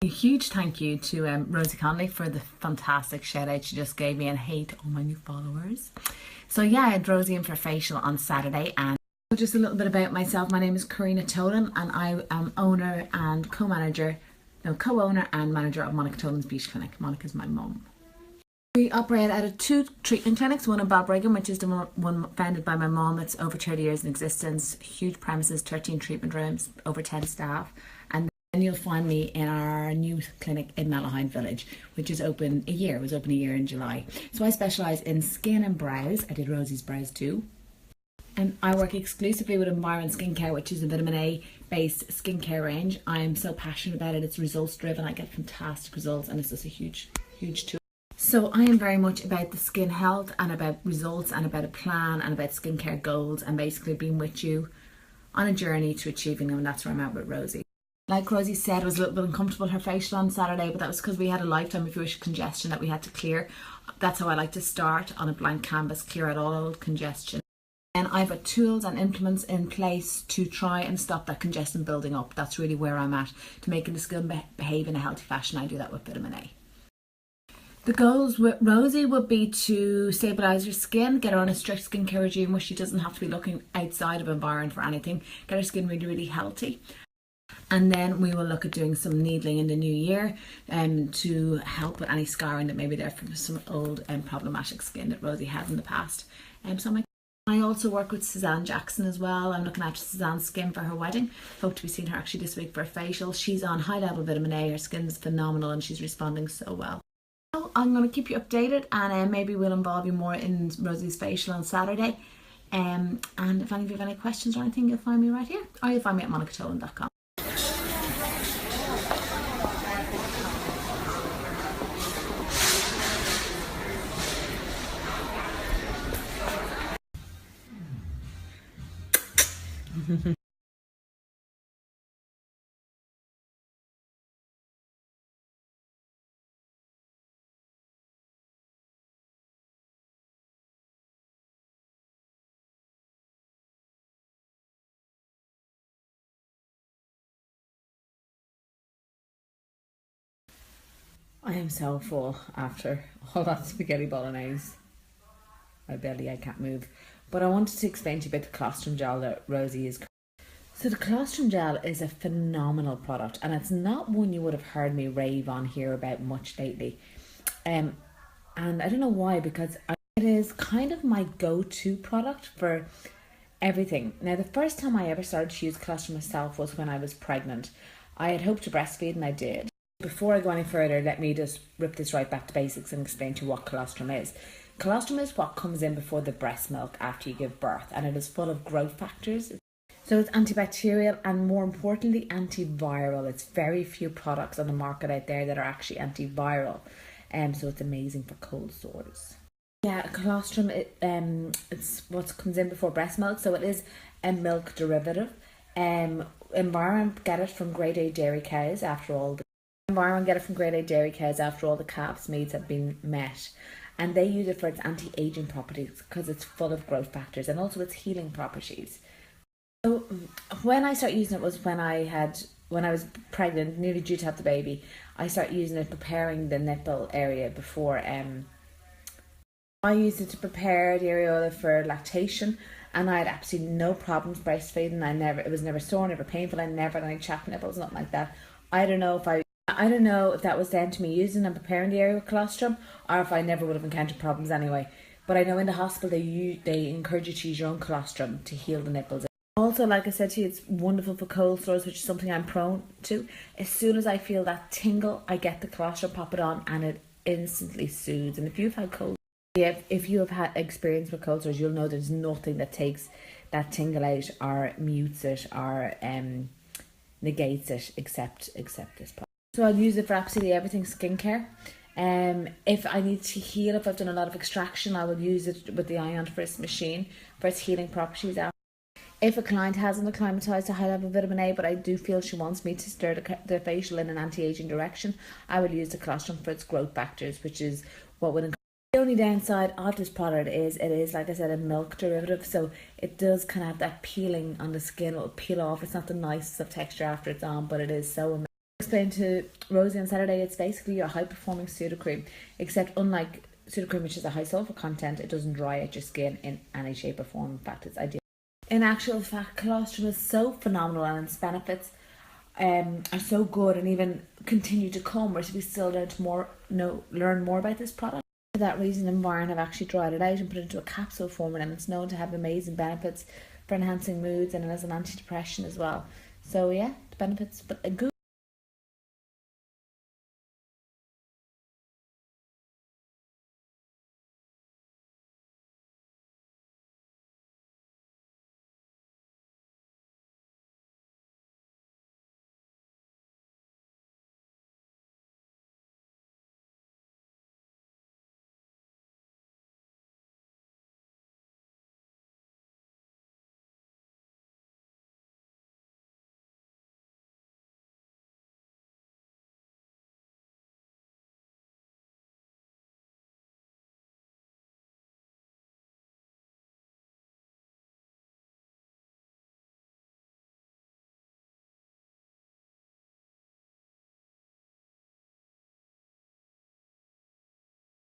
A huge thank you to Rosie Conley for the fantastic shout out she just gave me, and hey to all my new followers. So yeah, I had Rosie in for a facial on Saturday. And just a little bit about myself. My name is Karina Tolan and I am owner and co-owner and manager of Monica Tolan's Beauty Clinic. Monica's my mum. We operate out of 2 treatment clinics, one in Balbriggan, which is the one founded by my mum. It's over 30 years in existence, huge premises, 13 treatment rooms, over 10 staff. And you'll find me in our new clinic in Malahide Village, which is open a year. It was open a year in July. So I specialise in skin and brows. I did Rosie's brows too. And I work exclusively with Environ Skincare, which is a vitamin A based skincare range. I'm so passionate about it. It's results driven. I get fantastic results and it's just a huge tool. So I am very much about the skin health and about results and about a plan and about skincare goals and basically being with you on a journey to achieving them. And that's where I'm at with Rosie. Like Rosie said, it was a little bit uncomfortable, her facial on Saturday, but that was because we had a lifetime of Jewish congestion that we had to clear. That's how I like to start, on a blank canvas, clear out all old congestion. And I've got tools and implements in place to try and stop that congestion building up. That's really where I'm at, to making the skin behave in a healthy fashion. I do that with vitamin A. The goals with Rosie would be to stabilise her skin, get her on a strict skincare regime where she doesn't have to be looking outside of Environ for anything, get her skin really healthy. And then we will look at doing some needling in the new year to help with any scarring that may be there from some old and problematic skin that Rosie had in the past. I also work with Suzanne Jackson as well. I'm looking after Suzanne's skin for her wedding. Hope to be seeing her actually this week for a facial. She's on high level vitamin A. Her skin's phenomenal and she's responding so well. So I'm going to keep you updated and maybe we'll involve you more in Rosie's facial on Saturday. And if any of you have any questions or anything, you'll find me right here, or you'll find me at monicatolan.com. I am so full after all that spaghetti bolognese. My belly, I can't move. But I wanted to explain to you about the colostrum gel that Rosie is. So the colostrum gel is a phenomenal product and it's not one you would have heard me rave on here about much lately. And I don't know why, because it is kind of my go-to product for everything. Now, the first time I ever started to use colostrum myself was when I was pregnant. I had hoped to breastfeed and I did. Before I go any further, let me just rip this right back to basics and explain to you what colostrum is. Colostrum is what comes in before the breast milk after you give birth, and it is full of growth factors. So it's antibacterial and, more importantly, antiviral. It's very few products on the market out there that are actually antiviral, so it's amazing for cold sores. Yeah, colostrum, it's what comes in before breast milk, so it is a milk derivative. Environ get it from grade A dairy cows after all the calves needs have been met, and they use it for its anti-aging properties because it's full of growth factors and also its healing properties. So when I started using it was when I was pregnant, nearly due to have the baby. I started using it preparing the nipple area before. I used it to prepare the areola for lactation, and I had absolutely no problems breastfeeding. It was never sore, never painful. I never had any chapped nipples, nothing like that. I don't know if that was down to me using and preparing the area with colostrum, or if I never would have encountered problems anyway. But I know in the hospital they encourage you to use your own colostrum to heal the nipples. Also, like I said to you, it's wonderful for cold sores, which is something I'm prone to. As soon as I feel that tingle, I get the colostrum, pop it on, and it instantly soothes. And if you have had experience with cold sores, you'll know there's nothing that takes that tingle out or mutes it or negates it except this product. So I'll use it for absolutely everything skincare. If I need to heal, if I've done a lot of extraction, I will use it with the Ion Frisk machine for its healing properties. If a client hasn't acclimatized to high level vitamin A, but I do feel she wants me to stir the facial in an anti-aging direction, I will use the colostrum for its growth factors, which is what would. The only downside of this product is it is, like I said, a milk derivative, so it does kind of have that peeling on the skin. It'll peel off. It's not the nicest of texture after it's on, but it is so amazing. Explained to Rosie on Saturday, it's basically a high performing pseudo-cream, except unlike pseudo-cream, which is a high sulfur content, it doesn't dry out your skin in any shape or form. In fact, it's ideal. In actual fact, colostrum is so phenomenal and its benefits are so good and even continue to come. We're to be still learn more about this product. For that reason, Environ have actually dried it out and put it into a capsule form, and it's known to have amazing benefits for enhancing moods and as an antidepressant as well. So yeah, the benefits, but a good